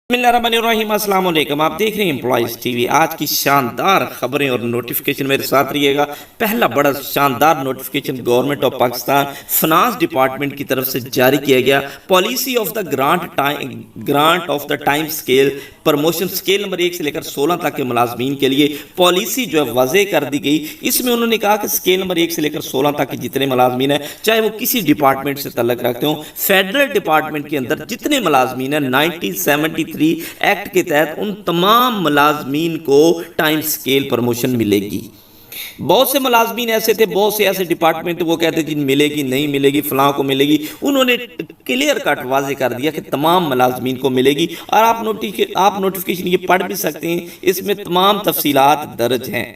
बिस्मिल्लाहिर्रहमानिर्रहीम। अस्सलाम वालेकुम। आप देख रहे हैं एम्प्लॉइज़ टीवी। आज की शानदार खबरें और नोटिफिकेशन मेरे साथ रहिएगा। पहला बड़ा शानदार notification government of Pakistan finance department की तरफ से जारी किया गया। Policy of the grant of the time scale promotion scale number 1 से लेकर 16 तक के मुलाजमीन के लिए पॉलिसी जो है वाज़े कर दी गई। इसमें उन्होंने कहा कि स्केल नंबर 1 से लेकर 16 तक के जितने मुलाजमीन हैं, चाहे वो किसी डिपार्टमेंट से तल्लक रखते हों, फेडरल डिपार्टमेंट के अंदर जितने मुलाजमीन हैं 1973 एक्ट के तहत उन तमाम मुलाजमीन को टाइम स्केल प्रमोशन मिलेगी। बहुत से मुलाजमीन ऐसे थे, बहुत से ऐसे डिपार्टमेंट वो कहते जी मिलेगी नहीं मिलेगी, फलां को मिलेगी। उन्होंने क्लियर कट वाजे कर दिया कि तमाम मुलाजमीन को मिलेगी। और आप नोटिफिकेशन ये पढ़ भी सकते हैं, इसमें तमाम तफसीलात दर्ज हैं।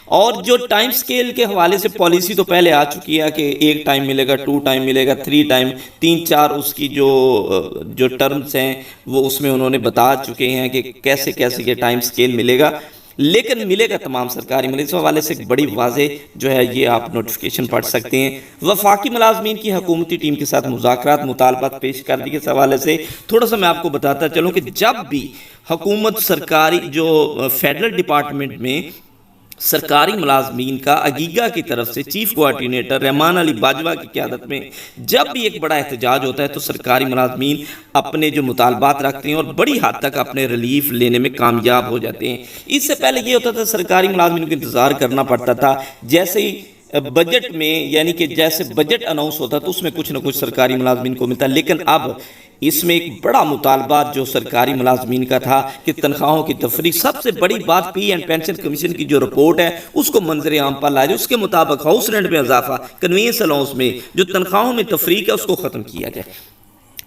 और जो टाइम स्केल के हवाले से पॉलिसी तो पहले आ चुकी है कि 1 टाइम मिलेगा, 2 टाइम मिलेगा, 3 टाइम, 3-4 उसकी जो टर्म्स हैं वो उसमें उन्होंने बता चुके हैं कि कैसे कैसे ये टाइम स्केल मिलेगा। लेकिन मिलेगा तमाम सरकारी मिले। इस हवाले से एक बड़ी वाजे जो है ये आप नोटिफिकेशन पढ़ सकते हैं। वफाकी मुलाजमीन की हुकूमती टीम के साथ मुज़ाकरात मुतालबात पेश कर दिए। इस हवाले से थोड़ा सा मैं आपको बताता चलूँ कि जब भी हुकूमत सरकारी जो फेडरल डिपार्टमेंट में सरकारी मुलाजमीन का अगीगा की तरफ से चीफ कोऑर्डिनेटर रहमान अली बाजवा की क़यादत में जब भी एक बड़ा एहतजाज होता है तो सरकारी मुलाजमीन अपने जो मुतालबात रखते हैं और बड़ी हद तक अपने रिलीफ लेने में कामयाब हो जाते हैं। इससे पहले ये होता था सरकारी मुलाजमीन को इंतज़ार करना पड़ता था, जैसे ही बजट में यानी कि जैसे बजट अनाउंस होता तो उसमें कुछ ना कुछ सरकारी मुलाजमीन को मिलता। लेकिन अब इसमें एक बड़ा मुतालबा जो सरकारी मुलाजमीन का था कि तनख्वाहों की तफरी, सबसे बड़ी बात पी एंड पेंशन कमीशन की जो रिपोर्ट है उसको मंजर आम पर लाए, उसके मुताबिक हाउस रेंट में इजाफा, कन्वीनियंस अलाउंस में जो तनख्वाहों में तफरीक है उसको ख़त्म किया जाए।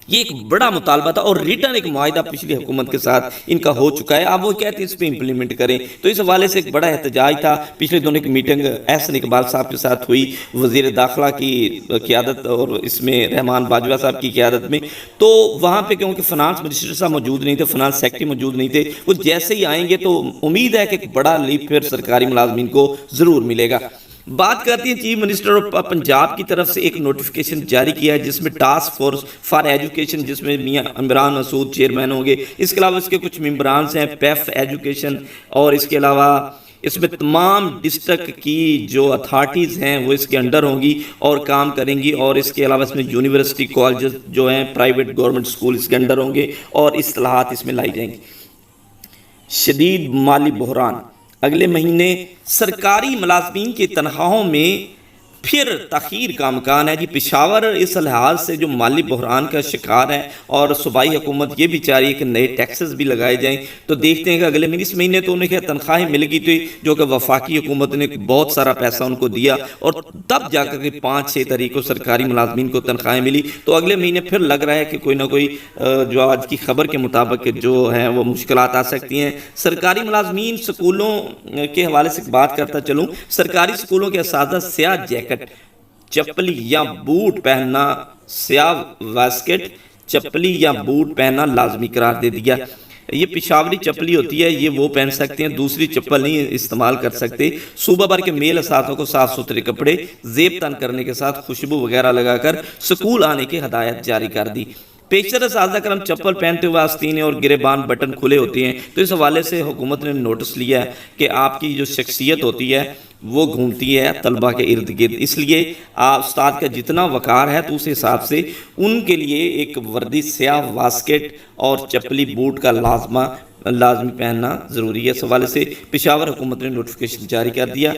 ये एक बड़ा मुतालबा था और रिटर्न एक मुआहिदा पिछली हुकूमत के साथ इनका हो चुका है। अब वो कहते हैं इस पर इम्प्लीमेंट करें। तो इस हवाले से एक बड़ा एहतजाज था। पिछले दिनों की मीटिंग एहसन इकबाल साहब के साथ हुई, वज़ीर दाखिला की क़यादत और इसमें रहमान बाजवा साहब की क़यादत में। तो वहाँ पे क्योंकि फ़िनांस मिनिस्टर साहब मौजूद नहीं थे, फ़िनांस सेक्रेटरी मौजूद नहीं थे, वो जैसे ही आएंगे तो उम्मीद है कि एक बड़ा लीप फिर सरकारी मुलाजमीन को ज़रूर मिलेगा। बात करती है चीफ मिनिस्टर ऑफ पंजाब की तरफ से एक नोटिफिकेशन जारी किया है जिसमें टास्क फोर्स फॉर एजुकेशन, जिसमें मियां इमरान मसूद चेयरमैन होंगे। इसके अलावा इसके कुछ मेंबरान हैं पेफ एजुकेशन, और इसके अलावा इसमें तमाम डिस्ट्रिक्ट की जो अथॉरिटीज़ हैं वो इसके अंडर होंगी और काम करेंगी। और इसके अलावा इसमें यूनिवर्सिटी कॉलेज जो हैं, प्राइवेट गवर्नमेंट स्कूल इसके अंडर होंगे और इस्लाहात इसमें लाई जाएंगी। शदीद माली बहरान, अगले महीने सरकारी मुलाजमीन की तनख्वाहों में फिर तखीर का अमकान है जी। पेशावर इस लिहाज से जो माली बहरान का शिकार है और सूबाई हुकूमत ये भी चाह रही है कि नए टैक्सेस भी लगाए जाएं। तो देखते हैं कि अगले महीने, इस महीने तो उन्हें तनख्वाहें मिलेगी थी जो कि वफाकी हुकूमत ने बहुत सारा पैसा उनको दिया और तब जाकर के 5-6 तारीख को सरकारी मुलाजमीन को तनख्वाहें मिली। तो अगले महीने फिर लग रहा है कि कोई ना कोई जो आज की खबर के मुताबिक जो है वो मुश्किलात आ सकती हैं। सरकारी मुलाजमीन स्कूलों के हवाले से बात करता चलूँ, सरकारी स्कूलों के असातिज़ा स्याह जैकेट, चप्पली या बूट पहनना, स्याह वास्केट, चप्पली या बूट पहनना लाजमी करार दे दिया। ये पिशावरी चप्पली होती है, ये वो पहन सकते हैं, दूसरी चप्पल नहीं इस्तेमाल कर सकते। सूबा भर के मेल असातिज़ा को साफ सुथरे कपड़े जेब तन करने के साथ खुशबू वगैरह लगाकर स्कूल आने की हदायत जारी कर दी। पेशतर असातिज़ा करम चप्पल पहनते हुए आस्तीने और गिरेबान बटन खुले होते हैं। तो इस हवाले से हुकूमत ने नोटिस लिया है कि आपकी जो शख्सियत होती है वो घूमती है तलबा के इर्द गिर्द, इसलिए उस्ताद का जितना वक़ार है तो उस हिसाब से उनके लिए एक वर्दी स्याह वास्केट और चप्पली बूट का लाजमी पहनना ज़रूरी है। इस हवाले से पेशावर हुकूमत ने नोटिफिकेशन जारी कर दिया।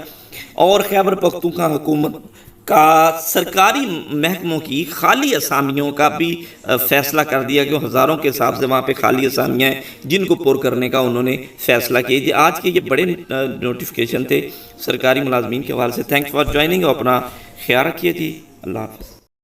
और खैबर पख्तूनख्वा हुकूमत का सरकारी महकमों की खाली असामियों का भी फ़ैसला कर दिया कि हज़ारों के हिसाब से वहाँ पे खाली असामियाँ हैं जिनको पुर करने का उन्होंने फ़ैसला किया। आज के ये बड़े नोटिफिकेशन थे सरकारी मुलाजमीन के हवाले से। थैंक्स फॉर ज्वाइनिंग, अपना ख्याल रखिए जी। अल्लाह हाफ़िज़।